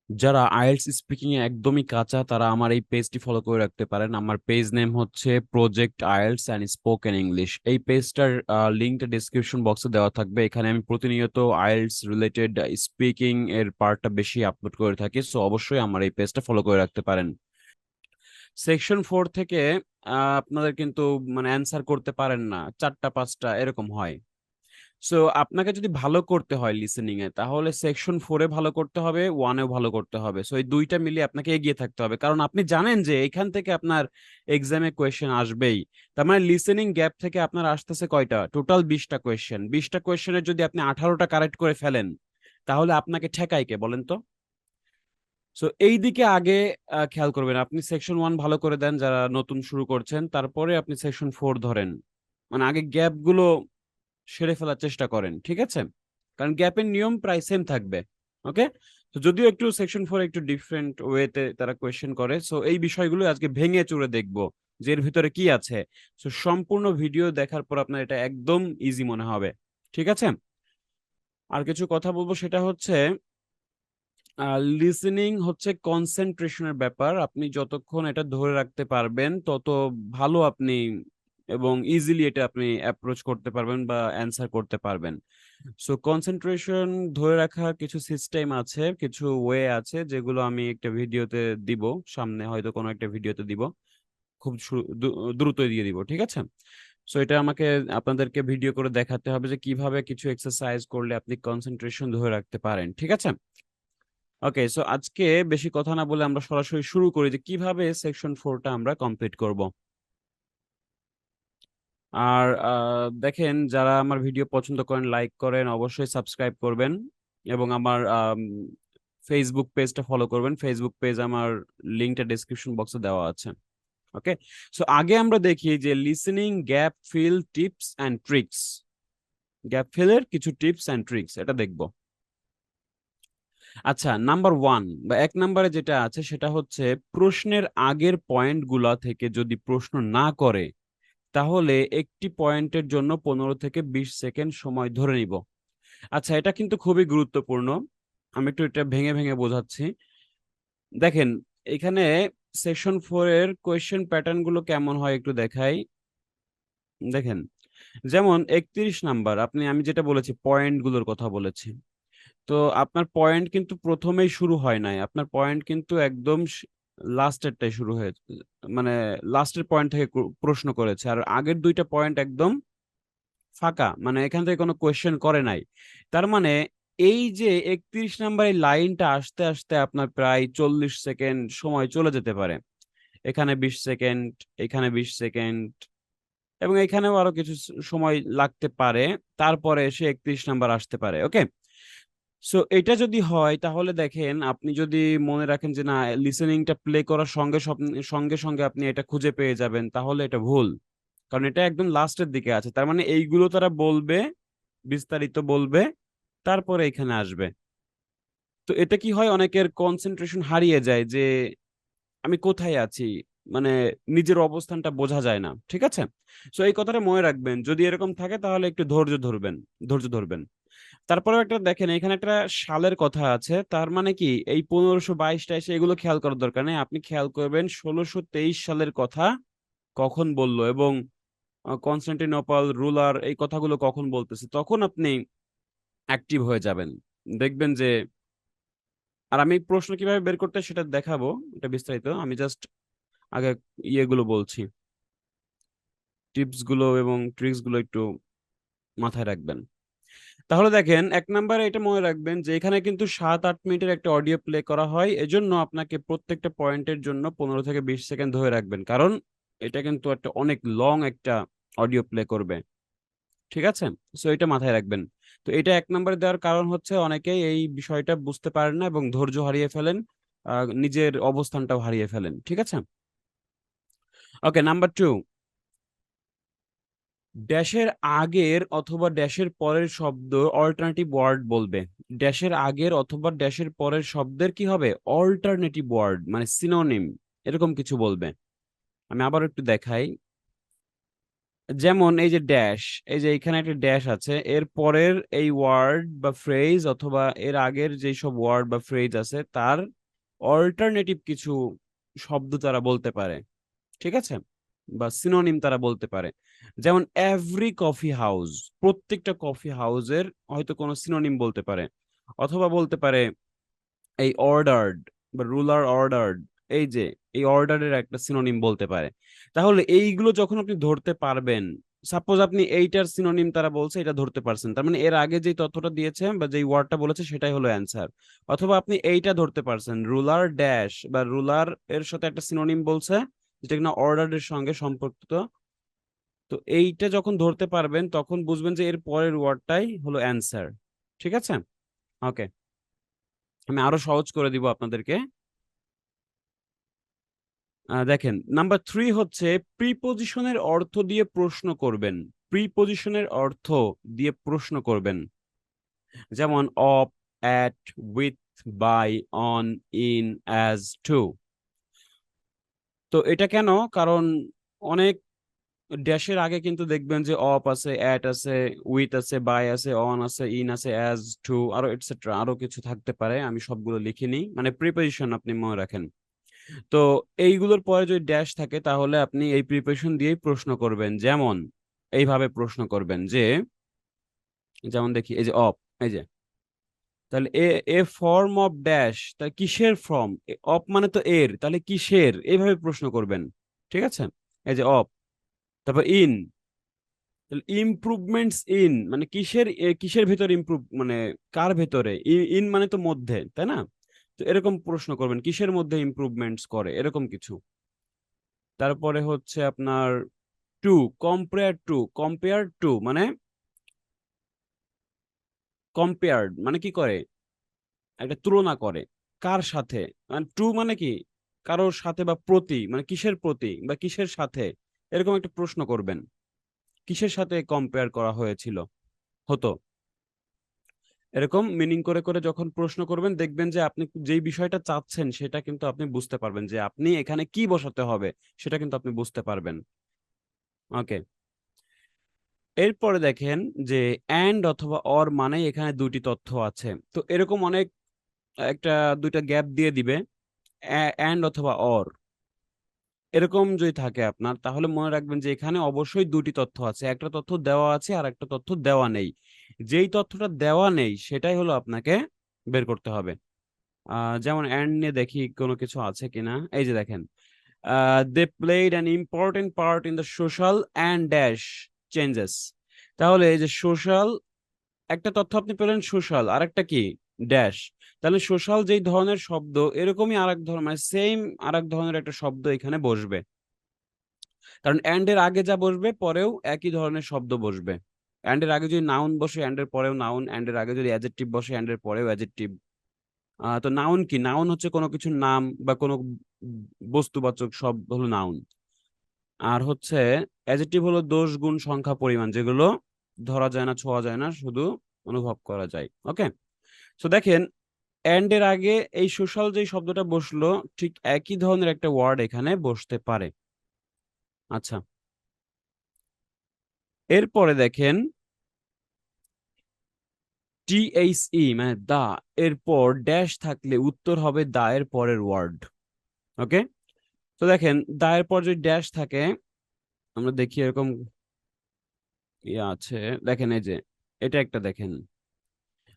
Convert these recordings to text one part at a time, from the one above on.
যারা IELTS speaking এ একদমই কাঁচা তারা আমার এই পেজটি ফলো করে রাখতে পারেন। আমার পেজ নেম হচ্ছে project IELTS and spoken English. এই পেজটার লিঙ্কটা ডিসক্রিপশন বক্সে দেওয়া থাকবে। এখানে আমি প্রতিনিয়ত আইএলটিএস রিলেটেড স্পিকিং এর পার্টটা বেশি আপলোড করে থাকি, সো অবশ্যই আমার এই পেজটা ফলো করে রাখতে পারেন। সেকশন 4 থেকে আপনাদের কিন্তু মানে অ্যান্সার করতে পারেন না, 4টা 5টা এরকম হয়। সো আপনাকে যদি ভালো করতে হয় লিসেনিং এ, তাহলে সেকশন 4-এ ভালো করতে হবে, 1-এও ভালো করতে হবে। সো এই দুইটা মিলিয়ে আপনাকে এগিয়ে থাকতে হবে, কারণ আপনি জানেন যে এখান থেকে আপনার এক্সামে কোয়েশ্চেন আসবেই। তার মানে লিসেনিং গ্যাপ থেকে আপনার আসতেছে কয়টা, টোটাল 20টা কোয়েশ্চেন। 20টা কোয়েশ্চেনের যদি আপনি 18টা কারেক্ট করে ফেলেন, তাহলে আপনাকে ঠেকায় কে বলেন তো? সো এই দিকে আগে খেয়াল করবেন। আপনি সেকশন 1 ভালো করে দেন যারা নতুন শুরু করছেন, তারপরে আপনি সেকশন 4 ধরেন। মানে আগে গ্যাপ গুলো সেরে ফেলার চেষ্টা করেন, ঠিক আছে? কারণ গ্যাপের নিয়ম প্রায় সেম থাকবে। ওকে, তো যদিও একটু সেকশন 4 একটু ডিফারেন্ট ওয়েতে তারা কোয়েশ্চেন করে, সো এই বিষয়গুলো আজকে ভেঙে চুরে দেখবো যে এর ভিতরে কি আছে। সো সম্পূর্ণ ভিডিও দেখার পর আপনার এটা একদম ইজি মনে হবে, ঠিক আছে? আর কিছু কথা বলবো, সেটা হচ্ছে লিসেনিং হচ্ছে কনসেন্ট্রেশনের ব্যাপার। আপনি যতক্ষণ এটা ধরে রাখতে পারবেন তত ভালো আপনি এবং ইজিলি এটা আপনি অ্যাপ্রোচ করতে পারবেন বা অ্যান্সার করতে পারবেন। সো কনসেন্ট্রেশন ধরে রাখার কিছু সিস্টেম আছে, কিছু ওয়ে আছে, যেগুলো আমি একটা ভিডিওতে দিব, সামনে হয়তো কোনো একটা ভিডিওতে দিব, খুব দ্রুতই দিয়ে দিব, ঠিক আছে? সো এটা আমাকে আপনাদেরকে ভিডিও করে দেখাতে হবে যে কিভাবে কিছু এক্সারসাইজ করলে আপনি কনসেন্ট্রেশন ধরে রাখতে পারেন, ঠিক আছে? ওকে, সো আজকে বেশি কথা না বলে আমরা সরাসরি শুরু করি যে কিভাবে সেকশন 4টা আমরা কমপ্লিট করব। আর দেখেন, যারা আমার ভিডিও পছন্দ করেন, লাইক করেন, অবশ্যই সাবস্ক্রাইব করবেন এবং আমার ফেসবুক পেজটা ফলো করবেন। ফেসবুক পেজ আমার লিঙ্কটা ডেসক্রিপশন বক্সে দেওয়া আছে। ওকে, সো আগে আমরা দেখি যে listening gap fill tips and tricks. Gap ফিলের কিছু টিপস অ্যান্ড ট্রিক্স এটা দেখব। আচ্ছা, নাম্বার 1 বা 1 নম্বরে যেটা আছে সেটা হচ্ছে প্রশ্নের আগের পয়েন্টগুলা থেকে যদি প্রশ্ন না করে, তাহলে একটি পয়েন্টের জন্য 15 থেকে 20 সেকেন্ড সময় ধরে নিব। আচ্ছা, এটা কিন্তু খুবই গুরুত্বপূর্ণ। আমি একটু এটা ভেঙে ভেঙে বোঝাচ্ছি। দেখেন, এখানে সেকশন 4 এর কোয়েশ্চেন প্যাটার্ন গুলো কেমন হয় একটু দেখাই। দেখেন, যেমন 31 নাম্বার, আমি যেটা বলেছি পয়েন্ট গুলোর কথা বলেছি। তো আপনার পয়েন্ট কিন্তু প্রথমেই শুরু হয় নাই, আপনার পয়েন্ট কিন্তু একদম লাস্টেরটাই শুরু হয়েছে। মানে লাস্টের পয়েন্ট থেকে প্রশ্ন করেছে, আর আগের দুইটা পয়েন্ট একদম ফাঁকা, মানে এখান থেকে কোনো কোয়েশ্চেন করে নাই। তার মানে এই যে 31 নাম্বার এই লাইনটা আসতে আসতে আপনার প্রায় 40 সেকেন্ড সময় চলে যেতে পারে। এখানে 20 সেকেন্ড, এখানে 20 সেকেন্ড, এবং এখানেও আরো কিছু সময় লাগতে পারে। তারপরে এসে 31 নাম্বার আসতে পারে। ওকে, সো এটা যদি হয় তাহলে দেখেন, আপনি যদি মনে রাখেন যে না, লিসেনিংটা প্লে করার সঙ্গে সঙ্গে সঙ্গে আপনি এটা খুঁজে পেয়ে যাবেন, তাহলে এটা ভুল। কারণ এটা একদম লাস্টের দিকে আছে, তার মানে এইগুলো তারা বলবে, বিস্তারিত বলবে, তারপরে এখানে আসবে। তো এতে কি হয়, অনেকের কনসেন্ট্রেশন হারিয়ে যায় যে আমি কোথায় আছি, মানে নিজের অবস্থানটা বোঝা যায় না, ঠিক আছে? সো এই কথাটা মনে রাখবেন, যদি এরকম থাকে তাহলে একটু ধৈর্য ধরবেন। তারপরেও একটা দেখেন, এখানে একটা সালের কথা আছে, তার মানে কি এই 1522-23 এগুলো খেয়াল করার দরকার নেই। আপনি খেয়াল করবেন 1623 সালের কথা কখন বললো, এবং কনস্টান্টিনোপল রুলার এই কথাগুলো কখন বলতেছে, তখন আপনি অ্যাক্টিভ হয়ে যাবেন। দেখবেন যে, আর আমি প্রশ্ন কিভাবে বের করতে হয় সেটা দেখাবো, এটা বিস্তারিত। আমি জাস্ট আগে ইয়েগুলো বলছি, টিপস গুলো এবং ট্রিক্স গুলো একটু মাথায় রাখবেন। তাহলে দেখেন, 1 নম্বরে এটা মনে রাখবেন যে এখানে কিন্তু 7-8 মিনিটের একটা অডিও প্লে করা হয়, এজন্য আপনাকে প্রত্যেকটা পয়েন্টের জন্য 15 থেকে 20 সেকেন্ড ধরে রাখবেন, কারণ এটা কিন্তু একটা অনেক লং একটা অডিও প্লে করবে, ঠিক আছে? সো এটা মাথায় রাখবেন। তো এটা 1 নম্বরে দেওয়ার কারণ হচ্ছে অনেকেই এই বিষয়টা বুঝতে পারেন না এবং ধৈর্য হারিয়ে ফেলেন, নিজের অবস্থানটাও হারিয়ে ফেলেন, ঠিক আছে? ওকে, নাম্বার 2, ড্যাশের আগের অথবা ড্যাশের পরের শব্দ অল্টারনেটিভ ওয়ার্ড বলবে। ড্যাশের আগের অথবা ড্যাশের পরের শব্দের কি হবে, অল্টারনেটিভ ওয়ার্ড, মানে সিনোনিম, এরকম কিছু বলবে। আমি আবার একটু দেখাই। যেমন এই যে ড্যাশ, এই যে এখানে একটা ড্যাশ আছে, এর পরের এই ওয়ার্ড বা ফ্রেজ অথবা এর আগের যেই সব ওয়ার্ড বা ফ্রেজ আছে তার অল্টারনেটিভ কিছু শব্দ তারা বলতে পারে, ঠিক আছে, বা সিনোনিম তারা বলতে পারে। যেমন এভরি কফি হাউস, প্রত্যেকটা কফি হাউসের হয়তো কোনো সিনোনিম বলতে পারে, অথবা বলতে পারে এই অর্ডার্ড বা রুলার অর্ডার্ড, এই যে এই অর্ডারের একটা সিনোনিম বলতে পারে। তাহলে এইগুলো যখন আপনি ধরতে পারবেন, সাপোজ আপনি এইটার সিনোনিম তারা বলছে, এটা ধরতে পারছেন, তার মানে এর আগে যে তথ্যটা দিয়েছে বা যেই ওয়ার্ডটা বলেছে সেটাই হলো অ্যান্সার। অথবা আপনি এইটা ধরতে পারছেন, রুলার ড্যাশ বা রুলার এর সাথে একটা সিনোনিম বলছে যেটা কিনা অর্ডারের সঙ্গে সম্পর্কিত। তো এইটা যখন ধরতে পারবেন তখন বুঝবেন যে এর পরের ওয়ার্ডটাই হলো অ্যান্সার। ঠিক আছে, ওকে, আমি আরো সহজ করে দিব আপনাদেরকে। দেখেন, নাম্বার 3 হচ্ছে প্রিপজিশনের অর্থ দিয়ে প্রশ্ন করবেন। প্রিপজিশনের অর্থ দিয়ে প্রশ্ন করবেন, যেমন of, at, with, by, on, in, as, to. তো এটা কেন? কারণ অনেক ড্যাশের আগে কিন্তু দেখবেন যে অফ আছে, অ্যাট আছে, উইথ আছে, বাই আছে, অন আছে, ইন আছে, অ্যাজ, টু, আরো এটসেট্রা, আরো কিছু থাকতে পারে, আমি সবগুলো লিখিনি, মানে প্রিপজিশন আপনি মনে রাখেন। তো এইগুলোর পরে যদি ড্যাশ থাকে তাহলে আপনি এই প্রিপারেশন দিয়েই প্রশ্ন করবেন। যেমন এইভাবে প্রশ্ন করবেন যে, যেমন দেখি এই যে অফ, এই যে, তাহলে এ এ ফর্ম অফ ড্যাশ, তাহলে কিসের ফর্ম? অফ মানে তো এর, তাহলে কিসের, এইভাবে প্রশ্ন করবেন। ঠিক আছে, এই যে অফ, তারপর ইন, তাহলে ইমপ্রুভমেন্টস ইন মানে কিসের, কিসের ভেতর ইমপ্রুভ, মানে কার ভেতরে, ইন মানে তো মধ্যে, তাই না? তো এরকম প্রশ্ন করবেন, কিসের মধ্যে ইমপ্রুভমেন্টস করে, এরকম কিছু। তারপরে হচ্ছে আপনার টু, কম্পেয়ার টু মানে, কম্পেয়ার্ড মানে কি করে, একটা তুলনা করে, কার সাথে, মানে টু মানে কি, কারোর সাথে, বা প্রতি মানে কিসের প্রতি বা কিসের সাথে, এরকম একটা প্রশ্ন করবেন, কিসের সাথে কম্পেয়ার করা হয়েছিল, হতো, এরকম মিনিং করে করে যখন প্রশ্ন করবেন দেখবেন যে আপনি যেই বিষয়টা চাচ্ছেন সেটা কিন্তু আপনি বুঝতে পারবেন, যে আপনি এখানে কি বসাতে হবে সেটা কিন্তু আপনি বুঝতে পারবেন। ওকে, এরপরে দেখেন যে অ্যান্ড অথবা অর মানে এখানে দুটি তথ্য আছে, তো এরকম অনেক, একটা দুইটা গ্যাপ দিয়ে দিবে, অ্যান্ড অথবা অর এরকম যদি থাকে আপনার, তাহলে মনে রাখবেন যে এখানে অবশ্যই দুটি তথ্য আছে, একটা তথ্য দেওয়া আছে আর একটা তথ্য দেওয়া নেই। যেই তথ্যটা দেওয়া নেই সেটাই হলো আপনাকে বের করতে হবে। যেমন অ্যান্ড নিয়ে দেখি কোনো কিছু আছে কিনা, এই যে দেখেন, they played an important part in the social and dash changes. তাহলে এই যে সোশ্যাল, একটা তথ্য আপনি পেলেন সোশ্যাল, আর একটা কি, ড্যাশ। তাহলে সোশ্যাল যেই ধরনের শব্দ এরকমই আরেক ধরনের, মানে সেম আরেক ধরনের একটা শব্দ এখানে বসবে, কারণ অ্যান্ড এর আগে যা বসবে পরেও একই ধরনের শব্দ বসবে। অ্যান্ড এর আগে যদি নাউন বসে অ্যান্ড এর পরেও নাউন, অ্যান্ড এর আগে যদি অ্যাডজেক্টিভ বসে অ্যান্ড এর পরেও অ্যাডজেক্টিভ। তো নাউন কি, নাউন হচ্ছে কোনো কিছুর নাম বা কোনো বস্তুবাচক শব্দ হলো নাউন। আর হচ্ছে অ্যাডজেক্টিভ হলো দোষ, গুণ, সংখ্যা, পরিমাণ, যেগুলো ধরা যায় না, ছোঁয়া যায় না, শুধু অনুভব করা যায়। ওকে, তো দেখেন এন্ড এর আগে এই সোশ্যাল যে শব্দটা বসলো, ঠিক একই ধরনের একটা ওয়ার্ড এখানে বসতে পারে। আচ্ছা, এরপরে দেখেন টিএইচই মানে দা, এরপর ড্যাশ থাকলে উত্তর হবে দা এর পরের ওয়ার্ড। ওকে, তো দেখেন দা এর পর যদি ড্যাশ থাকে, আমরা দেখি এরকম ইয়ে আছে, দেখেন এই যে এটা একটা দেখেন,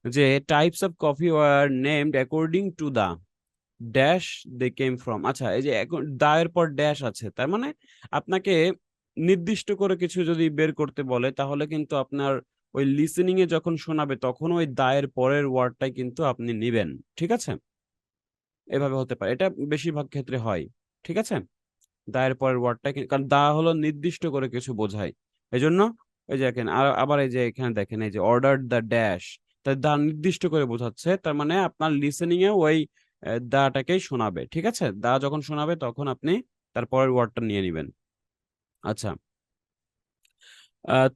যে types of coffee were named according to the dash they came from. আচ্ছা, এই যে এখন দা এর পর ড্যাশ আছে, তার মানে আপনাকে নির্দিষ্ট করে কিছু যদি বের করতে বলে তাহলে কিন্তু আপনার ওই লিসেনিং এ যখন শোনাবে তখন ওই দা এর পরের ওয়ার্ডটাই কিন্তু আপনি নিবেন। ঠিক আছে, এভাবে হতে পারে, এটা বেশিরভাগ ক্ষেত্রে হয়। ঠিক আছে, দা এর পরের ওয়ার্ডটা, কারণ দা হলো নির্দিষ্ট করে কিছু বোঝায়, এই জন্য এই যে দেখেন, আর আবার এই যে এখানে দেখেন এই যে অর্ডার দ্য ড্যাশ, তাই দা নির্দিষ্ট করে বোঝাচ্ছে, তার মানে আপনার লিসেনিং এ ওই দাটাকেই শোনাবে। ঠিক আছে, দা যখন শোনাবে তখন আপনি তার পরের ওয়ার্ডটা নিয়ে নেবেন। আচ্ছা,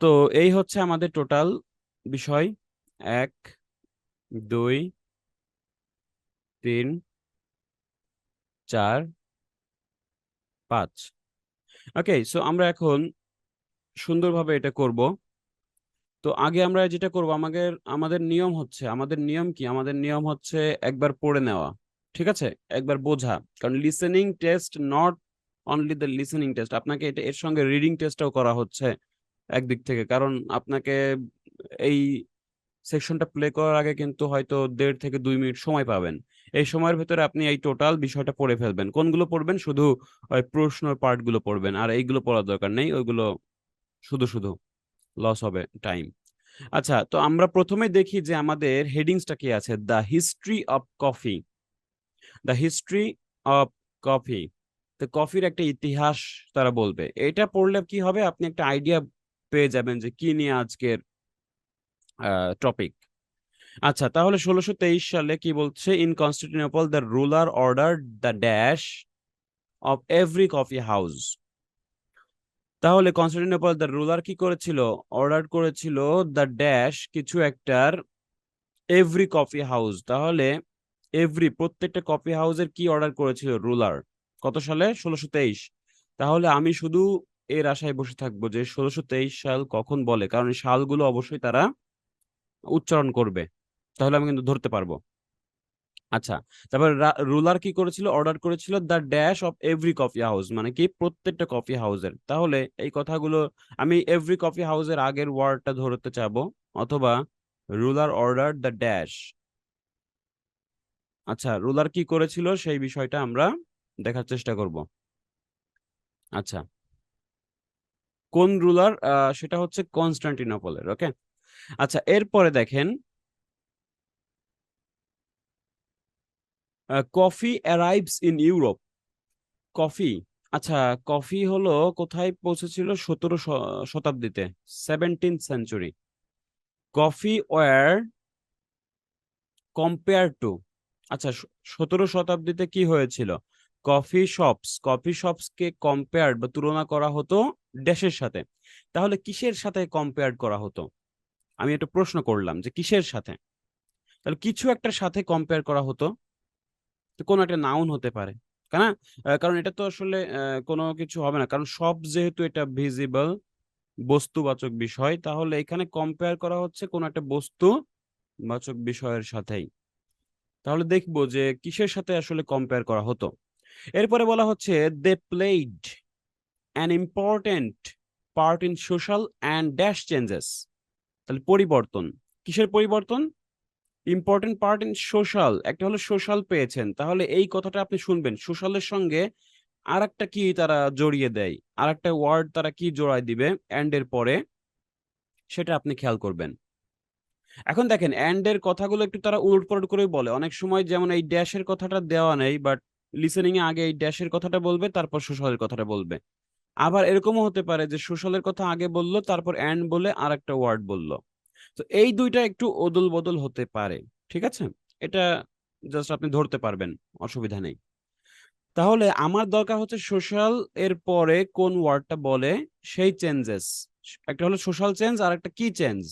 তো এই হচ্ছে আমাদের টোটাল বিষয়, 1, 2, 3, 4, 5। ওকে, সো আমরা এখন সুন্দরভাবে এটা করব। তো আগে আমরা যেটা করব, আমাদের নিয়ম কি, আমাদের নিয়ম হচ্ছে একবার পড়ে নেওয়া, ঠিক আছে, একবার বোঝা। কারণ listening test not only the listening test, আপনাকে এটা এর সঙ্গে রিডিং টেস্টও করা হচ্ছে একদিক থেকে। কারণ আপনাকে এই সেকশনটা প্লে করার আগে কিন্তু হয়তো 1.5 থেকে 2 মিনিট সময় পাবেন। এই সময়ের ভেতরে আপনি এই টোটাল বিষয়টা পড়ে ফেলবেন। কোনগুলো পড়বেন? শুধু ওই প্রশ্নের পার্ট গুলো পড়বেন, আর এইগুলো পড়ার দরকার নেই, ওইগুলো শুধু শুধু লস হবে টাইম। আচ্ছা, তো আমরা প্রথমে দেখি যে আমাদের হেডিংসটা কি আছে, the history of coffee. The history of coffee, তো কফির একটা ইতিহাস তারা বলবে। এটা পড়লে কি হবে, আপনি একটা আইডিয়া পেয়ে যাবেন যে কি নিয়ে আজকের টপিক। আচ্ছা, তাহলে 1623 সালে কি বলছে, in Constantinople the ruler order the dash of every coffee house. তাহলে কনস্টান্টিনোপল দ্য রুলার কি করেছিল, অর্ডার করেছিল দ্য ড্যাশ কিছু একটার, এভরি কফি হাউস। তাহলে এভরি প্রত্যেকটা কফি হাউসের কি অর্ডার করেছিল রুলার, কত সালে? 1623। তাহলে আমি শুধু এর আশায় বসে থাকবো যে 1623 সাল কখন বলে, কারণ এই সালগুলো অবশ্যই তারা উচ্চারণ করবে, তাহলে আমি কিন্তু ধরতে পারবো। আচ্ছা, তারপর রুলার কি করেছিল, অর্ডার করেছিল the dash of every coffee house, মানে কি প্রত্যেকটা কফি হাউসের। তাহলে এই কথাগুলো আমি এভরি কফি হাউসের আগের ওয়ার্ডটা ধরতে চাবো, অথবা রুলার অর্ডার দ্য ড্যাশ। আচ্ছা, রুলার কি করেছিল সেই বিষয়টা আমরা দেখার চেষ্টা করব। আচ্ছা, কোন রুলার? সেটা হচ্ছে কনস্টান্টিনোপলের। ওকে। আচ্ছা, এরপরে দেখেন, coffee arrives in Europe. Coffee, আচ্ছা, কফি হলো কোথায় পৌঁছেছিল? 17 শতাব্দীতে, 17th century. Coffee were compared to, আচ্ছা, 17 শতাব্দীতে কি হয়েছিল, কফি শপস কে কম্পেয়ার বা তুলনা করা হতো ড্যাশের সাথে। তাহলে কিসের সাথে কম্পেয়ার করা হতো? আমি একটা প্রশ্ন করলাম যে কিসের সাথে, তাহলে কিছু একটা সাথে কম্পেয়ার করা হতো, তো কোনো একটা নাউন হতে পারে, তাই না? কারণ এটা তো আসলে কোনো কিছু হবে না, কারণ সব যেহেতু এটা ভিজিবল বস্তুবাচক বিষয়, তাহলে এখানে কম্পেয়ার করা হচ্ছে কোনো একটা বস্তুবাচক বিষয়ের সাথেই। তাহলে দেখবো যে কিসের সাথে আসলে কম্পেয়ার করা হতো। এরপরে বলা হচ্ছে they played an important part in social and dash changes. তাহলে পরিবর্তন, কিসের পরিবর্তন? ইম্পর্টেন্ট পার্ট ইন সোশ্যাল, একটা হলো সোশ্যাল পেয়েছেন, তাহলে এই কথাটা আপনি শুনবেন, সোশ্যালের সঙ্গে আর একটা কি তারা জড়িয়ে দেয়, আর একটা ওয়ার্ড তারা কি জোড়ায় দিবে অ্যান্ড এর পরে, সেটা আপনি খেয়াল করবেন। এখন দেখেন, অ্যান্ড এর কথাগুলো একটু তারা উলটপালট করে বলে অনেক সময়, যেমন এই ড্যাশের কথাটা দেওয়া নেই, বাট লিসেনিং এ আগে এই ড্যাশের কথাটা বলবে, তারপর সোশ্যালের কথাটা বলবে। আবার এরকমও হতে পারে যে সোশ্যালের কথা আগে বললো, তারপর অ্যান্ড বলে আর একটা ওয়ার্ড বললো। তো এই দুইটা একটু ওদল বদল হতে পারে, ঠিক আছে? এটা জাস্ট আপনি ধরতে পারবেন, অসুবিধা নেই। তাহলে আমার দরকার হচ্ছে সোশ্যাল এর পরে কোন ওয়ার্ডটা বলে সেই চেঞ্জেস। একটা হলো সোশ্যাল চেঞ্জ, আর একটা কি চেঞ্জ,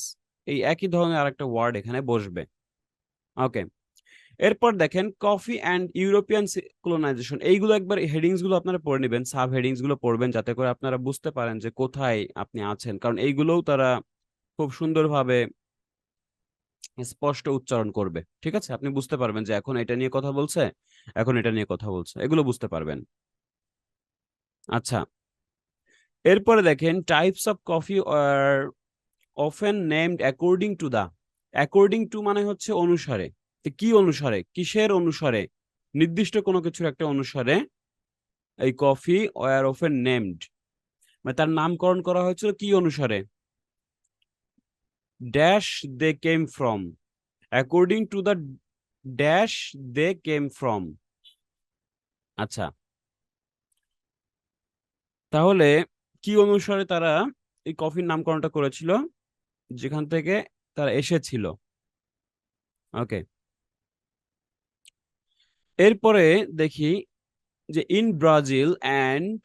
এই একই ধরনের আর একটা ওয়ার্ড এখানে বসবে। ওকে। এরপর দেখেন কফি অ্যান্ড ইউরোপিয়ান কলোনাইজেশন, এইগুলো একবার হেডিংস গুলো আপনারা পড়ে নেবেন, সাব হেডিংস গুলো পড়বেন, যাতে করে আপনারা বুঝতে পারেন যে কোথায় আপনি আছেন, কারণ এইগুলোও তারা খুব সুন্দরভাবে স্পষ্ট উচ্চারণ করবে, ঠিক আছে? আপনি বুঝতে পারবেন যে এখন এটা নিয়ে কথা বলছে, এখন এটা নিয়ে কথা বলছে, এগুলো বুঝতে পারবেন। আচ্ছা, এরপরে দেখেন types of coffee are often named according to the. According to মানে হচ্ছে অনুসারে, তো কি অনুসারে, কিসের অনুসারে? নির্দিষ্ট কোনো কিছুর একটা অনুসারে এই কফি ওয়ার অফেন নেমড, মানে তার নামকরণ করা হয়েছিল কি অনুসারে? Dash they came from, according to the dash they came from. আচ্ছা, তাহলে কি অনুসারে তারা এই কফির নামকরণটা করেছিল? যেখান থেকে তারা এসেছিল। ওকে। এরপরে দেখি যে in Brazil and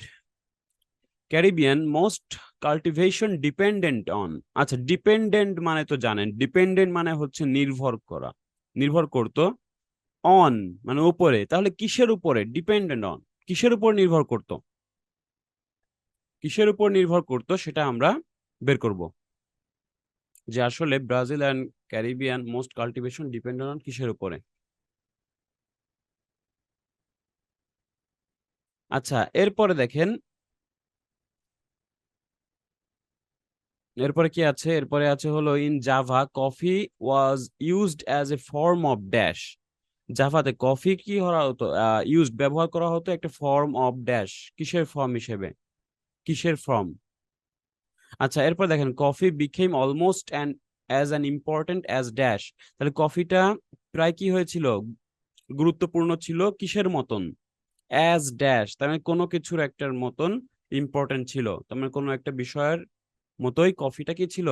Caribbean most cultivation dependent on. আচ্ছা, ডিপেন্ডেন্ট মানে তো জানেন, ডিপেন্ডেন্ট মানে হচ্ছে নির্ভর করা, নির্ভর করতো, অন মানে উপরে, তাহলে কিসের উপরে ডিপেন্ডেন্ট অন, কিসের উপর নির্ভর করতো? কিসের উপর নির্ভর করতো সেটা আমরা বের করব, যে আসলে Brazil and Caribbean most cultivation depend on কিসের উপরে। আচ্ছা, এরপরে দেখেন, এরপরে কি আছে, এরপরে আছে হলো in Java coffee was used as a form of dash. জাভাতে কফি কি করা হতো, ইউজড ব্যবহার করা হতো একটা ফর্ম অফ ড্যাশ, কিসের ফর্ম হিসেবে, কিসের ফর্ম। আচ্ছা, এরপর দেখেন coffee became almost an as an important as dash. তাহলে কফিটা প্রায় কি হয়েছিল, গুরুত্বপূর্ণ ছিল কিসের মতন, অ্যাজ ড্যাশ, তার মানে কোনো কিছুর একটার মতন ইম্পর্টেন্ট ছিল, তার মানে কোনো একটা বিষয়ের মতোই কফিটা কি ছিল,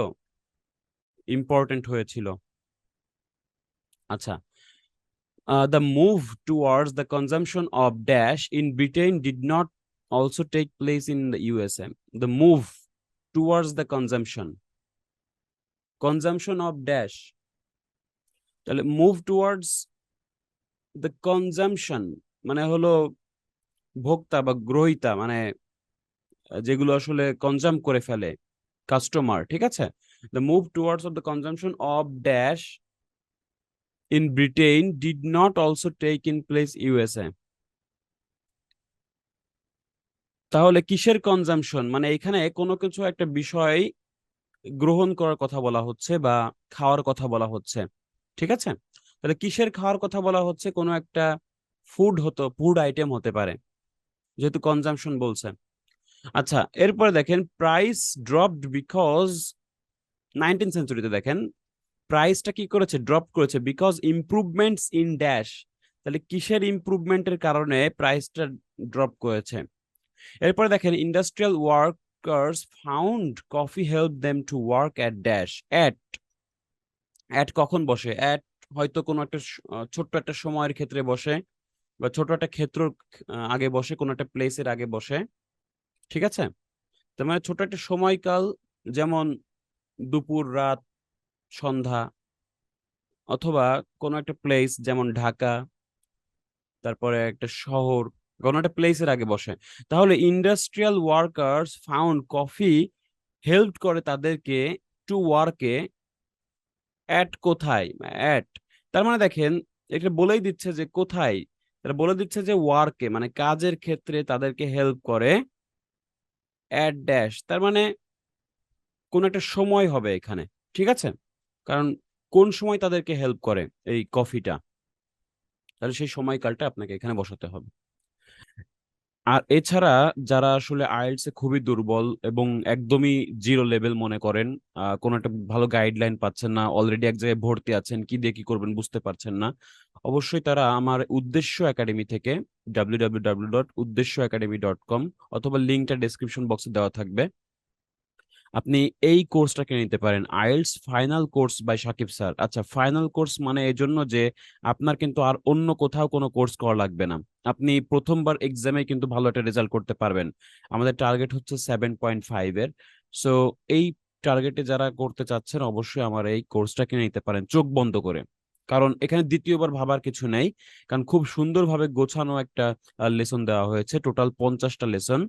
ইম্পর্টেন্ট হয়েছিল। আচ্ছা, the move towards the consumption of dash in Britain did not also take place in the USA. The move towards the consumption of dash, তাহলে move towards the consumption মানে হলো ভোক্তা বা গ্রহীতা, মানে যেগুলো আসলে কনজাম করে ফেলে, কাস্টমার, ঠিক আছে। The move towards of the consumption of dash in Britain did not also take in place USA. তাহলে কিসের কনজাম্পশন, মানে এখানে কোনো কিছু একটা বিষয় গ্রহণ করার কথা বলা হচ্ছে বা খাওয়ার কথা বলা হচ্ছে, ঠিক আছে। তাহলে কিসের খাওয়ার কথা বলা হচ্ছে, কোনো একটা ফুড আইটেম হতে পারে, যেহেতু কনজাম্পশন বলছে। আচ্ছা, এরপরে দেখেন প্রাইস ড্রপড বিকজ 19th সেঞ্চুরিতে দেখেন প্রাইসটা কি করেছে, ড্রপ করেছে, বিকজ ইমপ্রুভমেন্টস ইন ড্যাশ। তাহলে কিসের ইমপ্রুভমেন্টের কারণে প্রাইসটা ড্রপ করেছে। এরপরে দেখেন industrial workers found coffee help them to work at dash. At কখন বসে, অ্যাট হয়তো কোনো একটা ছোট্ট একটা সময়ের ক্ষেত্রে বসে, বা ছোট একটা ক্ষেত্র আগে বসে, কোনো একটা প্লেসের আগে বসে, ঠিক আছে। তার মানে ছোট একটা সময়কাল, যেমন দুপুর, রাত, সন্ধ্যা, অথবা কোনো একটা প্লেস যেমন ঢাকা, তারপরে একটা শহর, কোনো একটা প্লেসের আগে বসে। তাহলে industrial workers found coffee help করে তাদেরকে টু ওয়ার্কে অ্যাট, কোথায়, অ্যাট, তার মানে দেখেন এটা বলেই দিচ্ছে যে কোথায়, তারা বলে দিচ্ছে যে ওয়ার্কে মানে কাজের ক্ষেত্রে তাদেরকে হেল্প করে অ্যাট ড্যাশ, তার মানে কোন একটা সময় হবে এখানে, ঠিক আছে। কারণ কোন সময় তাদেরকে হেল্প করে এই কফিটা, তাহলে সেই সময়কালটা আপনাকে এখানে বসাতে হবে। আর এছাড়া যারা আসলে আইএলটিএস এ খুবই দুর্বল এবং একদমই জিরো লেভেল মনে করেন, কোনো একটা ভালো গাইডলাইন পাচ্ছেন না, অলরেডি এক জায়গায় ভর্তি আছেন, কি দিয়ে কি করবেন বুঝতে পারছেন না, অবশ্যই তারা আমার উদ্দেশ্য একাডেমি থেকে www.uddeshyoacademy.com অথবা লিঙ্কটা ডেসক্রিপশন বক্সে দেওয়া থাকবে, আপনি এই কোর্সটাকে নিতে পারেন, IELTS final course by Shakib sir. আচ্ছা, ফাইনাল কোর্স মানে এই জন্য যে আপনার কিন্তু আর অন্য কোথাও কোনো কোর্স করা লাগবে না, আপনি প্রথমবার এক্সামে কিন্তু ভালো একটা রেজাল্ট করতে পারবেন। আমাদের টার্গেট হচ্ছে 7.5 এর। সো এই টার্গেটে যারা করতে চাচ্ছেন অবশ্যই আমার এই কোর্সটা কিনে নিতে পারেন চোখ বন্ধ করে, কারণ এখানে দ্বিতীয়বার ভাবার কিছু নেই, কারণ খুব সুন্দরভাবে গোছানো একটা লেসন দেওয়া হয়েছে, টোটাল 50টা লেসন।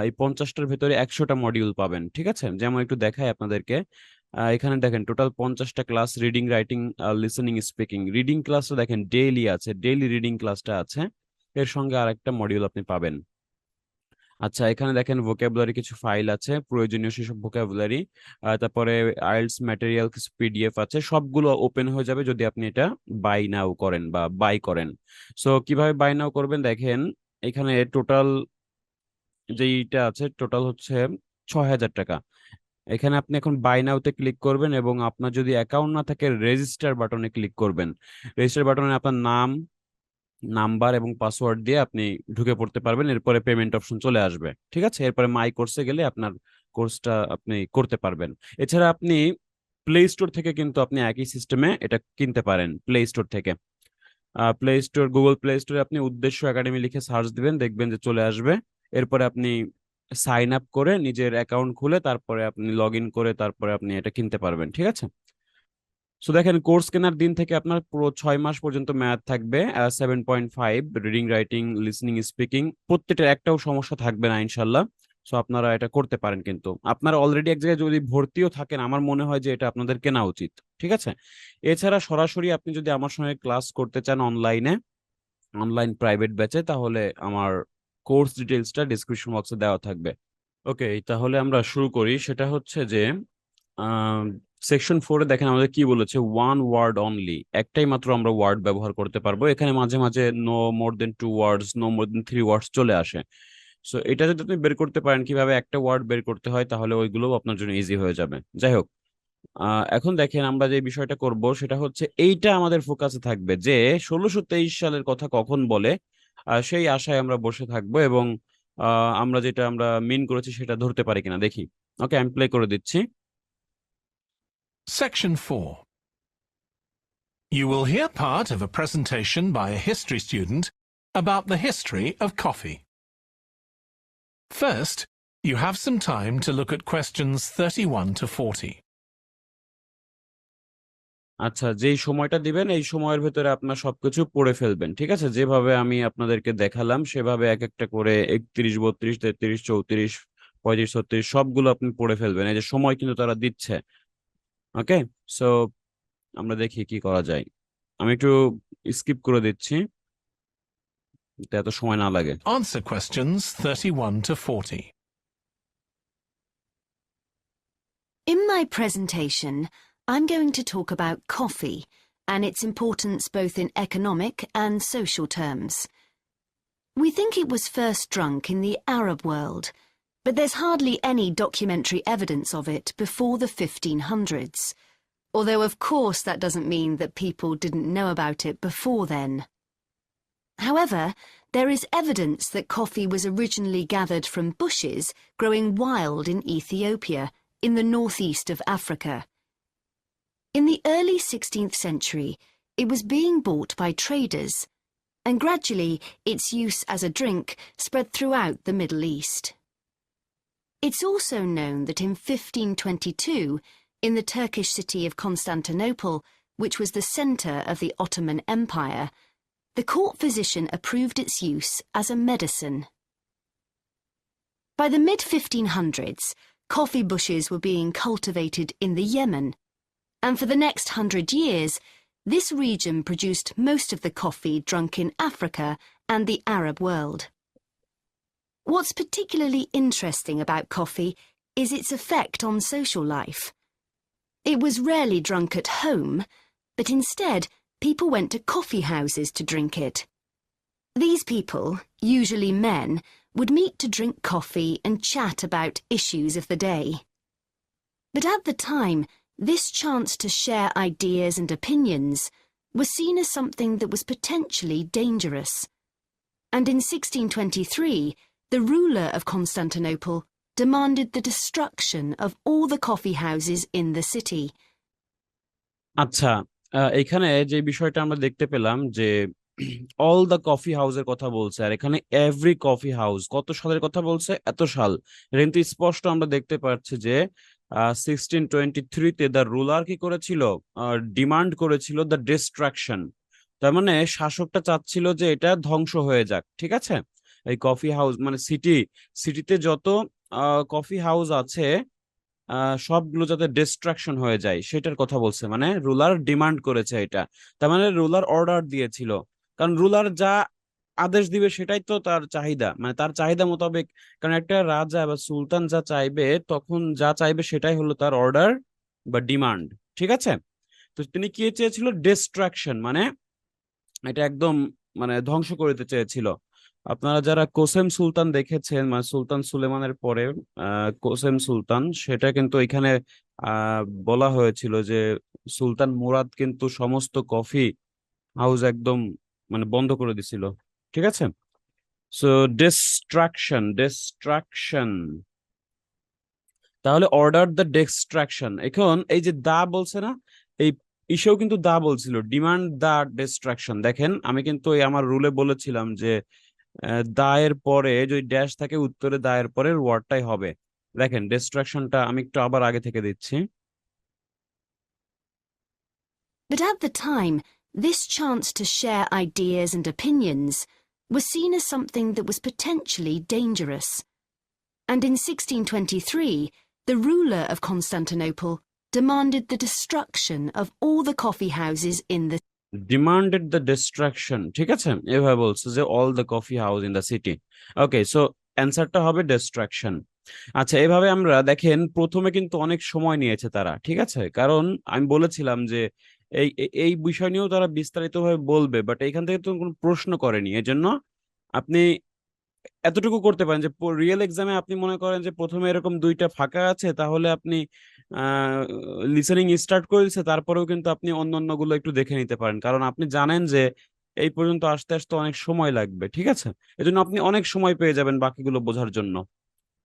এই 50টার ভেতরে 100টা মডিউল পাবেন, ঠিক আছে। যেমন একটু দেখাই আপনাদেরকে, এখানে দেখেন টোটাল 50টা class, reading, writing, listening, speaking. Reading ক্লাসটা দেখেন ডেইলি আছে, ডেইলি রিডিং ক্লাসটা আছে, এর সঙ্গে আরেকটা মডিউল আপনি পাবেন। আচ্ছা, এখানে দেখেন ভোকাবুলারি কিছু ফাইল আছে, প্রয়োজনীয় সেসব ভোকাবুলারি, তারপরে আইএলটিএস ম্যাটেরিয়াল কিছু পিডিএফ আছে, সবগুলো ওপেন হয়ে যাবে যদি আপনি এটা বাই নাও করেন বা বাই করেন। সো কিভাবে বাই নাও করবেন দেখেন, এখানে টোটাল যেইটা আছে টোটাল হচ্ছে 6,000 টাকা। এখানে আপনি এখন বাই নাওতে ক্লিক করবেন এবং আপনার যদি অ্যাকাউন্ট না থাকে রেজিস্টার বাটনে ক্লিক করবেন। রেজিস্টার বাটনে আপনার নাম, নাম্বার এবং পাসওয়ার্ড দিয়ে আপনি ঢুকে পড়তে পারবেন, এরপরে পেমেন্ট অপশন চলে আসবে, ঠিক আছে। এরপরে মাই কোর্সে গেলে আপনার কোর্সটা আপনি করতে পারবেন। এছাড়া আপনি প্লে স্টোর থেকে কিন্তু আপনি একই সিস্টেমে এটা কিনতে পারেন, প্লে স্টোর থেকে। প্লে স্টোর, গুগল প্লে স্টোরে আপনি উদ্দেশ্য একাডেমি লিখে সার্চ দিবেন, দেখবেন যে চলে আসবে। এরপরে আপনি সাইন আপ করে নিজের অ্যাকাউন্ট খুলে তারপরে আপনি লগ ইন করে তারপরে আপনি এটা কিনতে পারবেন, ঠিক আছে। সো দেখেন কোর্স কেনার দিন থেকে আপনার পুরো 6 মাস পর্যন্ত মেয়াদ থাকবে, 7.5 রিডিং, রাইটিং, লিসনিং, স্পিকিং, প্রত্যেকটা একটাও সমস্যা থাকবে না ইনশাল্লাহ। সো আপনারা এটা করতে পারেন, কিন্তু আপনারা অলরেডি এক জায়গায় যদি ভর্তিও থাকেন আমার মনে হয় যে এটা আপনাদের কেনা উচিত। ঠিক আছে, এছাড়া সরাসরি আপনি যদি আমার সঙ্গে ক্লাস করতে চান অনলাইনে, অনলাইন প্রাইভেট ব্যাচে, তাহলে আমার কোর্স ডিটেলসটা ডিসক্রিপশন বক্সে দেওয়া থাকবে। ওকে, তাহলে আমরা শুরু করি। সেটা হচ্ছে যে সেকশন 4-এ দেখেন আমাদের কি বলেছে, ওয়ান ওয়ার্ড অনলি, একটাই মাত্র আমরা ওয়ার্ড ব্যবহার করতে পারবো। এখানে মাঝে মাঝে নো মোর দেন 2 ওয়ার্ডস, নো মোর দেন 3 ওয়ার্ডস চলে আসে। সো এটা যদি আপনি বের করতে পারেন কিভাবে একটা ওয়ার্ড বের করতে হয়, তাহলে ওইগুলো আপনার জন্য ইজি হয়ে যাবে। যাই হোক, এখন দেখেন আমরা যে বিষয়টা করব সেটা হচ্ছে এইটা আমাদের ফোকাসে থাকবে যে 1623 সালের কথা কখন বলে, সেই আশায় আমরা বসে থাকবো এবং আমরা যেটা আমরা মিন করেছি সেটা ধরতে পারি কিনা দেখি। ওকে, আমি প্লে করে দিচ্ছি। Section 4. You will hear part of a presentation by a history student about the history of coffee. First, you have some time to look at questions 31 to 40. আচ্ছা, যেই সময়টা দিবেন এই সময়ের ভেতরে আপনার সবকিছু পড়ে ফেলবেন। ঠিক আছে, যেভাবে আমি আপনাদেরকে দেখালাম সেভাবে এক একটা করে 31, 32, 33, 34, 35, 36 সবগুলো আপনি পড়ে ফেলবেন। এই যে সময় কিন্তু তারা দিচ্ছে। ওকে, সো আমরা দেখি কি করা যায়। আমি একটু স্কিপ করে দিচ্ছি, যাতে এত সময় না লাগে। Answer questions 31 to 40. In my presentation, I'm going to talk about coffee and its importance both in economic and social terms. We think it was first drunk in the Arab world, but there's hardly any documentary evidence of it before the 1500s, although of course that doesn't mean that people didn't know about it before then. However, there is evidence that coffee was originally gathered from bushes growing wild in Ethiopia, in the northeast of Africa. In the early 16th century, it was being bought by traders, and gradually its use as a drink spread throughout the Middle East. It's also known that in 1522, in the Turkish city of Constantinople, which was the centre of the Ottoman Empire, the court physician approved its use as a medicine. By the mid-1500s, coffee bushes were being cultivated in the Yemen, and for the next 100 years, this region produced most of the coffee drunk in Africa and the Arab world. What's particularly interesting about coffee is its effect on social life. It was rarely drunk at home, but instead, people went to coffee houses to drink it. These people, usually men, would meet to drink coffee and chat about issues of the day. But at the time, this chance to share ideas and opinions was seen as something that was potentially dangerous. And in 1623, the ruler of Constantinople demanded the destruction of all the coffee houses in the city. আচ্ছা, এখানে যে বিষয়টা আমরা দেখতে পেলাম যে all the coffee হাউসের কথা বলছে, আর এখানে এভরি কফি হাউস কত সালের কথা বলছে, এত সাল। এটা কিন্তু স্পষ্ট আমরা দেখতে পাচ্ছি যে 1623-তে দ্য রুলার কি করেছিল, ডিমান্ড করেছিল দ্য ডিস্ট্রাকশন। তার মানে শাসকটা চাচ্ছিল যে এটা ধ্বংস হয়ে যাক। ঠিক আছে, এই কফি হাউস মানে সিটিতে যত কফি হাউস আছে সবগুলো যাতে ডিস্ট্রাকশন হয়ে যায় সেটার কথা বলছে। মানে রুলার ডিমান্ড করেছে এটা, তার মানে রুলার অর্ডার দিয়েছিল। কারণ রুলার যা আদেশ দিবে সেটাই তো তার চাহিদা, মানে তার চাহিদা মোতাবেক। কারণ একটা রাজা বা সুলতান যা চাইবে, তখন যা চাইবে সেটাই হলো তার অর্ডার বা ডিমান্ড। ঠিক আছে, তো তিনি কি চেয়েছিল, ডিস্ট্রাকশন, মানে এটা একদম মানে ধ্বংস করতে চেয়েছিল। আপনারা যারা কোসেম সুলতান দেখেছেন, মানে সুলতান সুলেমানের পরে কোসেম সুলতান, সেটা কিন্তু এখানে বলা হয়েছিল যে সুলতান মুরাদ কিন্তু সমস্ত কফি হাউস একদম মানে বন্ধ করে দিছিল। ঠিক আছে, সো ডিস্ট্রাকশন, তাহলে অর্ডার দ্য ডিস্ট্রাকশন। এখন এই যে দা বলছে না, এই ইসেও কিন্তু দা বলছিল, ডিমান্ড দা ডিস্ট্রাকশন। দেখেন আমি কিন্তু এই আমার রুলে বলেছিলাম যে দায়ের পরে যদি ড্যাশ থাকে উত্তরে দায়ের পরের ওয়ার্ডটাই হবে। দেখেন ডিস্ট্রাকশনটা আমি একটু আবার আগে থেকে দিচ্ছি। But at the time, this chance to share ideas and opinions was seen as something that was potentially dangerous. And in 1623, the ruler of Constantinople demanded the destruction of all the coffee houses in the demanded the destruction, ঠিক আছে, এভাবে বলছে যে all the coffee house in the city. Okay, so অ্যান্সারটা হবে destruction. আচ্ছা, এভাবে আমরা দেখেন প্রথমে কিন্তু অনেক সময় নিয়েছে তারা, ঠিক আছে, কারণ আমি বলেছিলাম যে এই বিষয় নিয়েও তারা বিস্তারিতভাবে বলবে, বাট এইখান থেকে তো কোনো প্রশ্ন করেনি, এজন্য আপনি এতটুকু করতে পারেন যে রিয়েল এক্সামে আপনি মনে করেন যে প্রথমে এরকম দুইটা ফাঁকা আছে, তাহলে আপনি লিসেনিং স্টার্ট করে দিচ্ছে, তারপরেও কিন্তু আপনি অন্য গুলো একটু দেখে নিতে পারেন, কারণ আপনি জানেন যে এই পর্যন্ত আসতে আসতে অনেক সময় লাগবে, ঠিক আছে, এজন্য আপনি অনেক সময় পেয়ে যাবেন বাকিগুলো বোঝার জন্য।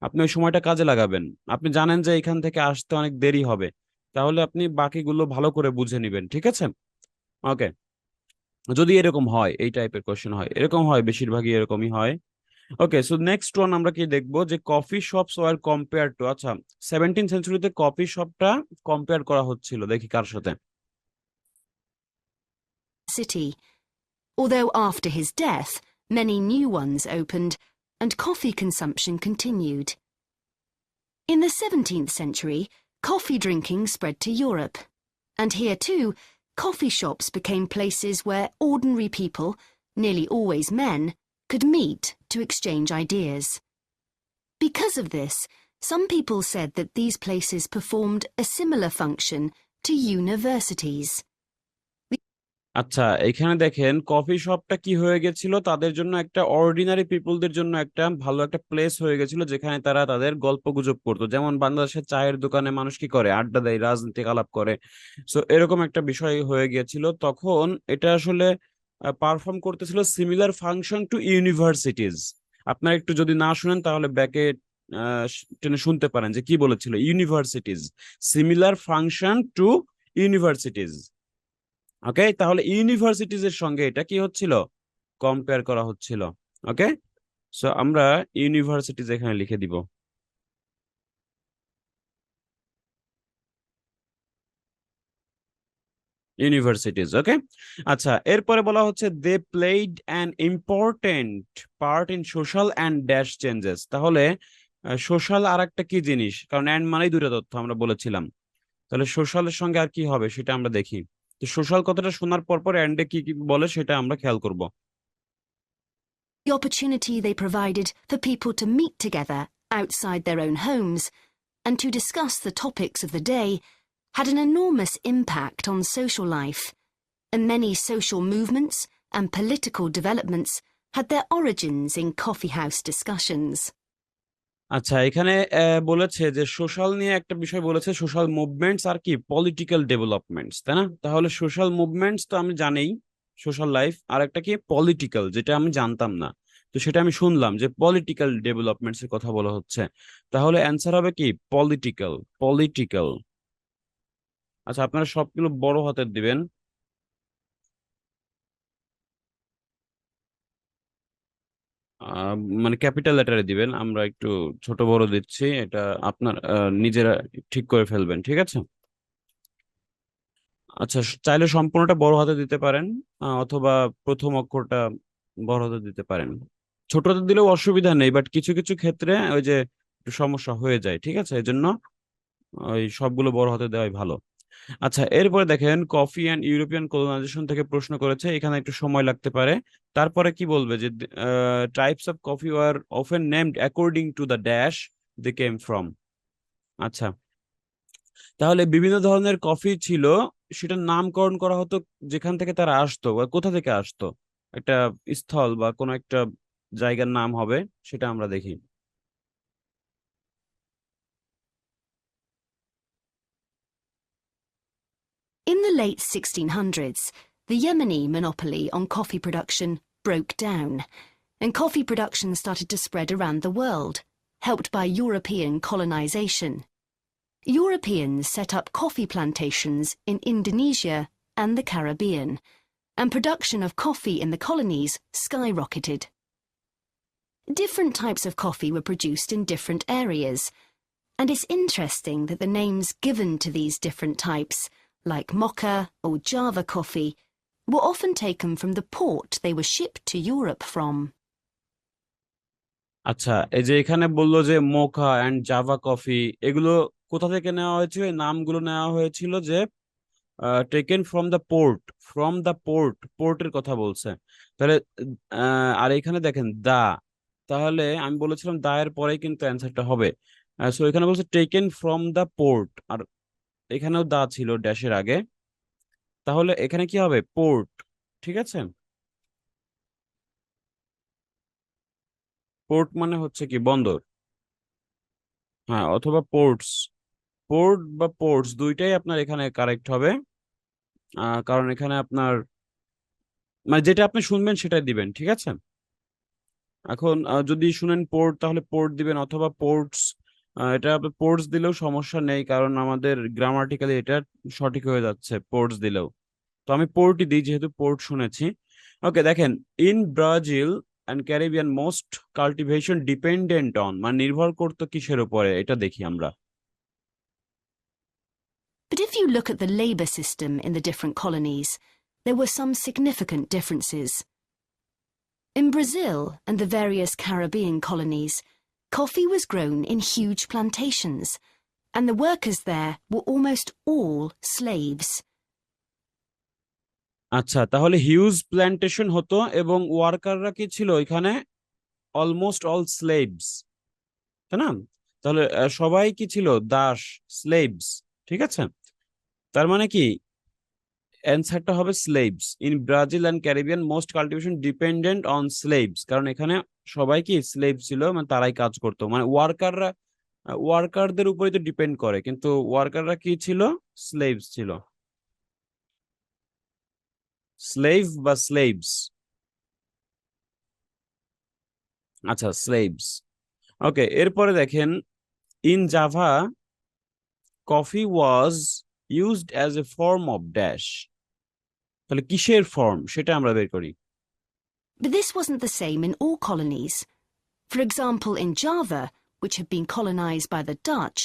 আপনি ওই সময়টা কাজে লাগাবেন। আপনি জানেন যে এখান থেকে আসতে অনেক দেরি হবে, তাহলে আপনি বাকিগুলো ভালো করে বুঝে নিবেন, ঠিক আছে। ওকে, যদি এরকম হয়, এই টাইপের কোশ্চেন হয়, এরকম হয়, বেশিরভাগই এরকমই হয়। ওকে, সো নেক্সট ওয়ান আমরা কি দেখবো, যে coffee shops were compared to, আচ্ছা 17th সেঞ্চুরিতে কফি শপটা কম্পেয়ার করা হচ্ছিল, দেখি কার সাথে। city, although after his death, many new ones opened and coffee consumption continued. In the 17th century, coffee drinking spread to Europe, and here too, coffee shops became places where ordinary people, nearly always men, could meet to exchange ideas. Because of this, some people said that these places performed a similar function to universities. আচ্ছা, এখানে দেখেন coffee শপটা কি হয়ে গেছিল, তাদের জন্য একটা অর্ডিনারি পিপলদের জন্য একটা ভালো একটা প্লেস হয়ে গেছিল, যেখানে তারা তাদের গল্প গুজব করতো, যেমন বাংলাদেশের চায়ের দোকানে মানুষ কি করে, আড্ডা দেয়, রাজনীতিক আলাপ করে। সো এরকম একটা বিষয় হয়ে গিয়েছিল তখন, এটা আসলে পারফর্ম করতেছিল সিমিলার ফাংশন টু ইউনিভার্সিটিজ। আপনারা একটু যদি না শুনেন তাহলে ব্যাকে টেনে শুনতে পারেন যে কি বলেছিল, universities, similar function to universities. Okay, তাহলে ইউনিভার্সিটিজ এর সঙ্গে এটা কি হচ্ছিল, কম্পেয়ার করা হচ্ছিল। ওকে, সো আমরা ইউনিভার্সিটিজ এখানে লিখে দিব। Universities, okay. আচ্ছা, এরপরে বলা হচ্ছে they played an important part in social and dash changes. তাহলে সোশ্যাল আর একটা কি জিনিস, কারণ অ্যান্ড মানেই দুটো তথ্য আমরা বলেছিলাম, তাহলে সোশ্যালের সঙ্গে আর কি হবে সেটা আমরা দেখি। তো সোশ্যাল কথাটা শোনার পর অ্যান্ডে কি কি বলে সেটা আমরা খেয়াল করব। The opportunity they provided for people to meet together outside their own homes and to discuss the topics of the day had an enormous impact on social life, and many social movements and political developments had their origins in coffeehouse discussions. আচ্ছা, এখানে বলেছে যে social নিয়ে একটা বিষয় বলেছে, social movements আর কি political developments, তাই না? তাহলে সোশ্যাল মুভমেন্টস তো আমি জানি, সোশ্যাল লাইফ, আর একটা কি পলিটিক্যাল, যেটা আমি জানতাম না, তো সেটা আমি শুনলাম যে পলিটিক্যাল ডেভেলপমেন্টস এর কথা বলা হচ্ছে, তাহলে অ্যান্সার হবে কি পলিটিক্যাল, পলিটিক্যাল। আচ্ছা, আপনারা সবগুলো বড় হাতের দিবেন। মানে ক্যাপিটাল লেটারে দিবেন, আমরা একটু ছোট বড় দিচ্ছি, এটা আপনার নিজেরা ঠিক করে ফেলবেন, ঠিক আছে। আচ্ছা, চাইলে সম্পূর্ণটা বড় হাতে দিতে পারেন, অথবা প্রথম অক্ষরটা বড় হাতে দিতে পারেন। ছোট হাতে দিলেও অসুবিধা নেই, বাট কিছু কিছু ক্ষেত্রে ওই যে একটু সমস্যা হয়ে যায়, ঠিক আছে, এই জন্য ওই সবগুলো বড় হাতে দেওয়াই ভালো। আচ্ছা, এরপরে দেখেন কফি অ্যান্ড ইউরোপিয়ান কলোনাইজেশন থেকে প্রশ্ন করেছে, এখানে একটু সময় লাগতে পারে। তারপরে কি বলবে যে types of coffee are often named according to the dash they came from. আচ্ছা, তাহলে বিভিন্ন ধরনের কফি ছিল, সেটার নামকরণ করা হতো যেখান থেকে তারা আসতো বা কোথা থেকে আসতো, একটা স্থল বা কোনো একটা জায়গার নাম হবে, সেটা আমরা দেখি। In the late 1600s, the Yemeni monopoly on coffee production broke down, and coffee production started to spread around the world, helped by European colonization. Europeans set up coffee plantations in Indonesia and the Caribbean, and production of coffee in the colonies skyrocketed. Different types of coffee were produced in different areas, and it's interesting that the names given to these different types, like mocha or Java coffee, were often taken from the port they were shipped to Europe from. আচ্ছা, এই যে এখানে বললো যে মোকা and Java coffee, এগুলো কোথা থেকে নেওয়া হয়েছিল? এই নামগুলো নেওয়া হয়েছিল যে taken from the port, from the port, পোর্টের কথা বলছে। তাহলে আর এখানে দেখেন দা, তাহলে আমি বলেছিলাম দা এর পরেই কিন্তু অ্যান্সারটা হবে। সো এখানে বলছে টেকেন ফ্রম দ্য পোর্ট, আর এখানেও দা ছিল ড্যাশের আগে, তাহলে এখানে কি হবে? পোর্ট। ঠিক আছে, পোর্ট মানে হচ্ছে কি বন্দর। হ্যাঁ, অথবা পোর্টস, পোর্ট বা পোর্টস দুইটাই আপনার এখানে কারেক্ট হবে। কারণ এখানে আপনার মানে যেটা আপনি শুনবেন সেটাই দিবেন, ঠিক আছে? এখন যদি শুনেন পোর্ট তাহলে পোর্ট দিবেন, অথবা পোর্টস, এটা আপনি পোর্টস দিলেও সমস্যা নেই, কারণ আমাদের গ্রামাটিক্যালি এটা সঠিক হয়ে যাচ্ছে পোর্টস দিলেও। তো আমি পোর্টই দিই যেহেতু পোর্ট শুনেছি। ওকে, দেখেন in Brazil and Caribbean most cultivation dependent on, মানে নির্ভর করতো কিসের উপরে, এটা দেখি আমরা। But if you look at the labour system in the different colonies, there were some significant differences. In Brazil and the various Caribbean colonies, coffee was grown in huge plantations, and the workers there were almost all slaves. আচ্ছা, তাহলে huge plantation হতো এবং ওয়ার্কাররা কি ছিল এখানে? Almost all slaves, তাই না? তাহলে সবাই কি ছিল? দাস, স্লেভস। ঠিক আছে, তার মানে কি অ্যান্সারটা হবে slaves. In Brazil and Caribbean most cultivation dependent on slaves, কারণ এখানে সবাই কি স্লেভ ছিল, মানে তারাই কাজ করতো, মানে ওয়ার্কাররা, ওয়ার্কারদের উপরে তো ডিপেন্ড করে, কিন্তু ওয়ার্কাররা কি ছিল? স্লেভস ছিল, স্লেভ বা স্লেভস। আচ্ছা, স্লেভস। ওকে, এরপরে দেখেন in Java coffee was used as a form of dash, তাহলে কিসের ফর্ম সেটা আমরা বের করি। But this wasn't the same in all colonies. For example, in Java, which had been colonised by the Dutch,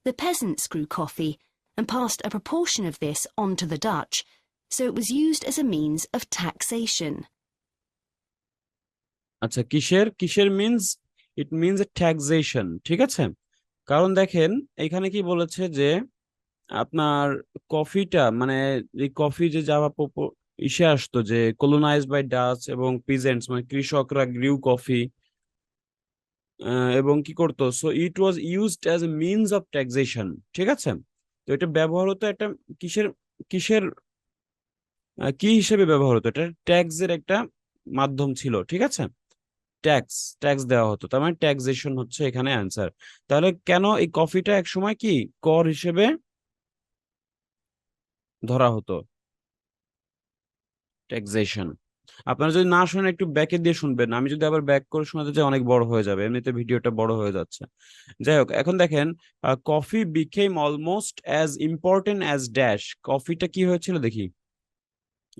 the peasants grew coffee and passed a proportion of this on to the Dutch, so it was used as a means of taxation. আচ্ছা, কিসের কিসের means? It means a taxation, ঠিক আছে? কারণ দেখেন এখানে কি বলেছে যে আপনার কফিটা, মানে এই কফি যে যাওয়া ইসে আসতো, যে কলোনাইজড বাই ডাচ এবং পিজেন্টস, মানে কৃষকরা গ্রিউ কফি এবং কি করতো, so it was used as a means of taxation. ঠিক আছে, তো এটা ব্যবহার হতো একটা কিসের কিসের কি হিসেবে ব্যবহার হতো? এটা ট্যাক্সের একটা মাধ্যম ছিল, ঠিক আছে? ট্যাক্স, ট্যাক্স দেওয়া হতো, তার মানে ট্যাক্সেশন হচ্ছে এখানে অ্যান্সার। তাহলে কেন এই কফিটা একসময় কি কর হিসেবে ধরা হতো? ট্যাক্সেশন। আপনারা যদি না শুনেন একটু ব্যাকে দিয়ে শুনবেন, আমি যদি আবার ব্যাক করে শোনাতে চাই অনেক বড় হয়ে যাবে, এমনিতে ভিডিওটা বড় হয়ে যাচ্ছে। যাই হোক, এখন দেখেন coffee became almost as important as dash, কফিটা কি হয়েছিল দেখি,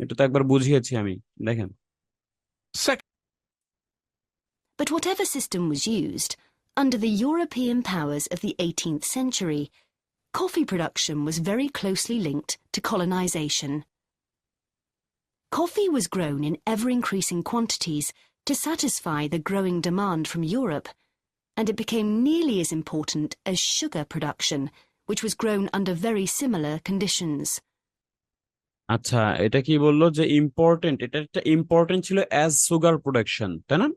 এটা তো একবার বুঝিয়েছি আমি, দেখেন। But whatever system was used, under the European powers of the 18th century, coffee production was very closely linked to colonisation. Coffee was grown in ever-increasing quantities to satisfy the growing demand from Europe, and it became nearly as important as sugar production, which was grown under very similar conditions. আচ্ছা, এটা কি বললো যে important, এটা একটা important ছিল as sugar production, তাই না?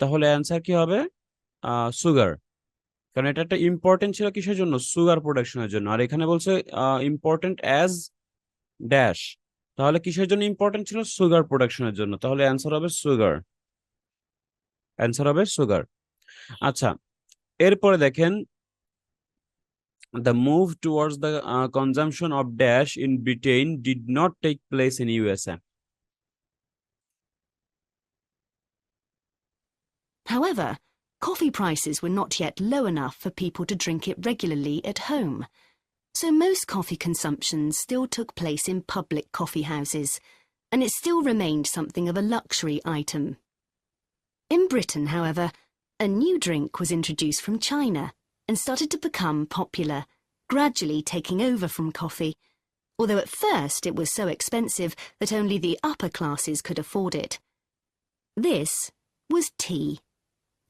তাহলে অ্যান্সার কি হবে? সুগার, কারণ এটা একটা ইম্পর্টেন্ট ছিল কিসের জন্য? সুগার প্রোডাকশনের জন্য। আর এখানে বলছে ইম্পর্টেন্ট অ্যাজ ড্যাশ, তাহলে কিসের জন্য ইম্পর্টেন্ট ছিল? সুগার প্রোডাকশনের জন্য, তাহলে অ্যান্সার হবে সুগার, অ্যান্সার হবে সুগার। আচ্ছা, এরপরে দেখেন the move towards the consumption of dash in Britain did not take place in USA. However, coffee prices were not yet low enough for people to drink it regularly at home, so most coffee consumption still took place in public coffee houses, and it still remained something of a luxury item. In Britain, however, a new drink was introduced from China and started to become popular, gradually taking over from coffee, although at first it was so expensive that only the upper classes could afford it. This was tea.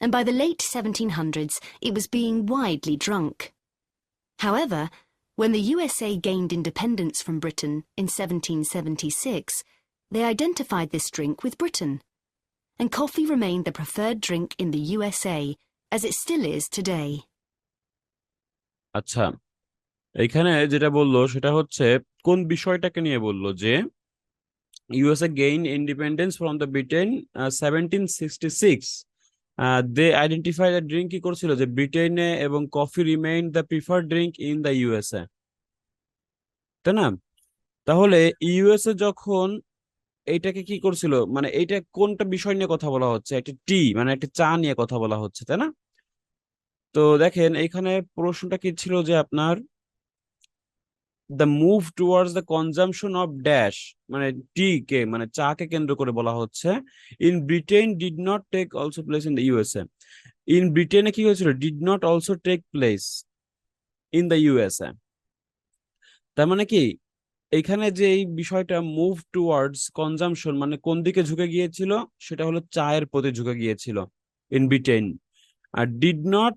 and by the late 1700s it was being widely drunk. However, when the USA gained independence from Britain in 1776, they identified this drink with Britain, and coffee remained the preferred drink in the USA, as it still is today. আচ্ছা, এইখানে যেটা বললো সেটা হচ্ছে কোন বিষয়টাকে নিয়ে বললো যে USA gained independence from the Britain 1766. They identified a drink কি করছিল যে ব্রিটেনে এবং coffee remained the preferred drink in the USA, তাই না? তাহলে ইউএসএ যখন এইটাকে কি করছিল, মানে এইটা কোনটা বিষয় নিয়ে কথা বলা হচ্ছে? একটা টি, মানে একটা চা নিয়ে কথা বলা হচ্ছে, তাই না? তো দেখেন এইখানে প্রশ্নটা কি ছিল যে আপনার the move towards the consumption of dash, মানে টি কে, মানে চা কে কেন্দ্র করে বলা হচ্ছে। In Britain did not take also place in the USA. In ব্রিটেনে কি হয়েছিল? Did not also take place in the USA. তার মানে কি এখানে যে এই বিষয়টা মুভ টুয়ার্ডস কনজাম্পশন, মানে কোন দিকে ঝুঁকে গিয়েছিল? সেটা হলো চায়ের প্রতি ঝুঁকে গিয়েছিল ইন ব্রিটেন। আর did not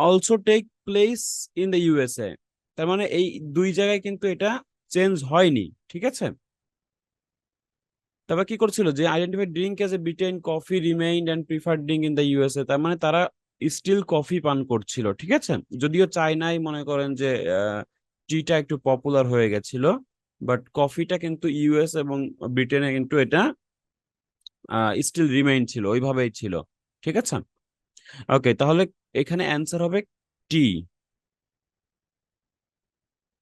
also take place in the USA, তার মানে এই দুই জায়গায় কিন্তু এটা চেঞ্জ হয়নি, ঠিক আছে? তারপর কি করছিল যে identified drink as a Britain coffee remained and preferred drink in the USA, তার মানে তারা স্টিল কফি পান করছিল, ঠিক আছে? যদিও চায়নায় মনে করেন যে টিটা একটু পপুলার হয়ে গেছিল, বাট কফিটা কিন্তু ইউএস এবং ব্রিটেনে কিন্তু এটা স্টিল রিমেইন ছিল, ওইভাবেই ছিল, ঠিক আছে? ওকে, তাহলে এখানে অ্যান্সার হবে টি।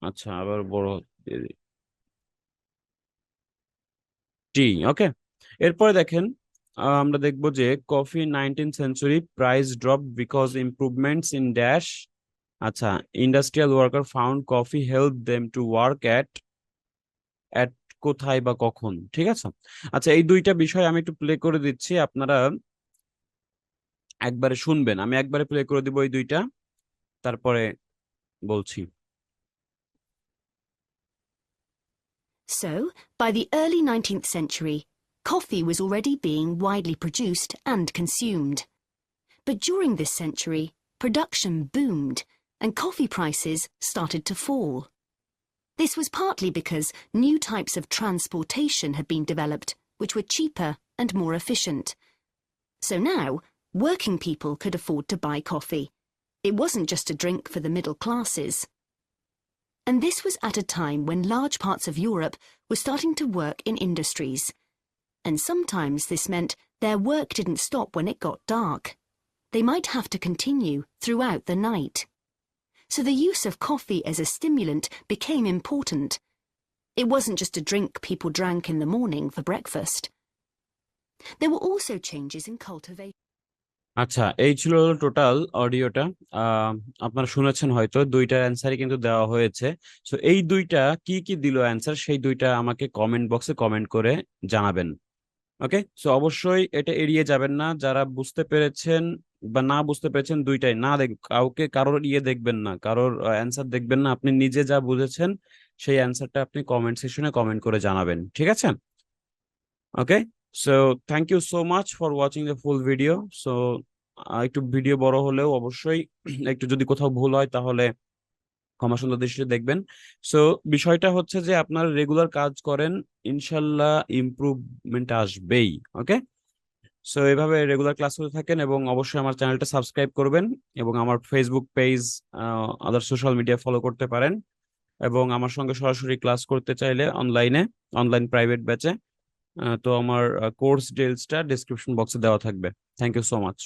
আচ্ছা, আবার বড় টি। ওকে, এরপরে দেখেন আমরা দেখবো যে coffee 19th century price drop because improvements in dash. আচ্ছা, industrial worker found coffee help them to work at কোথায় বা কখন, ঠিক আছে? আচ্ছা, এই দুইটা বিষয় আমি একটু প্লে করে দিচ্ছি, আপনারা একবারে শুনবেন। আমি একবারে প্লে করে দিব এই দুইটা, তারপরে বলছি। So, by the early 19th century, coffee was already being widely produced and consumed. But during this century, production boomed and coffee prices started to fall. This was partly because new types of transportation had been developed, which were cheaper and more efficient. So now, working people could afford to buy coffee. It wasn't just a drink for the middle classes. And this was at a time when large parts of Europe were starting to work in industries. And sometimes this meant their work didn't stop when it got dark. They might have to continue throughout the night. So the use of coffee as a stimulant became important. It wasn't just a drink people drank in the morning for breakfast. There were also changes in cultivation. আচ্ছা, এই ছিল total অডিওটা। আপনারা শুনেছেন হয়তো, দুইটার অ্যান্সারই কিন্তু দেওয়া হয়েছে। সো এই দুইটা কি কি দিল অ্যান্সার, সেই দুইটা আমাকে কমেন্ট বক্সে কমেন্ট করে জানাবেন। ওকে, সো অবশ্যই এটা এড়িয়ে যাবেন না। যারা বুঝতে পেরেছেন বা না বুঝতে পেরেছেন, দুইটাই না কারোর দেখবেন না, কারোর অ্যান্সার দেখবেন না। আপনি নিজে যা বুঝেছেন সেই অ্যান্সারটা আপনি কমেন্ট সেকশনে কমেন্ট করে জানাবেন, ঠিক আছে? Okay, so thank you so much for watching the full video. So একটু ভিডিও বড় হলেও অবশ্যই একটু যদি কোথাও ভুল হয় তাহলে ক্ষমা সুন্দর দৃষ্টিতে দেখবেন। সো বিষয়টা হচ্ছে যে আপনারা রেগুলার কাজ করেন, ইনশাল্লাহ ইমপ্রুভমেন্ট আসবেই। ওকে, সো এভাবে রেগুলার ক্লাস করতে থাকেন এবং অবশ্যই আমার চ্যানেলটা সাবস্ক্রাইব করবেন এবং আমার ফেসবুক পেজ, আদার সোশ্যাল মিডিয়া ফলো করতে পারেন। এবং আমার সঙ্গে সরাসরি ক্লাস করতে চাইলে অনলাইন প্রাইভেট ব্যাচে, তো আমার কোর্স ডিটেইলসটা ডেসক্রিপশন বক্সে দেওয়া থাকবে। Thank you so much.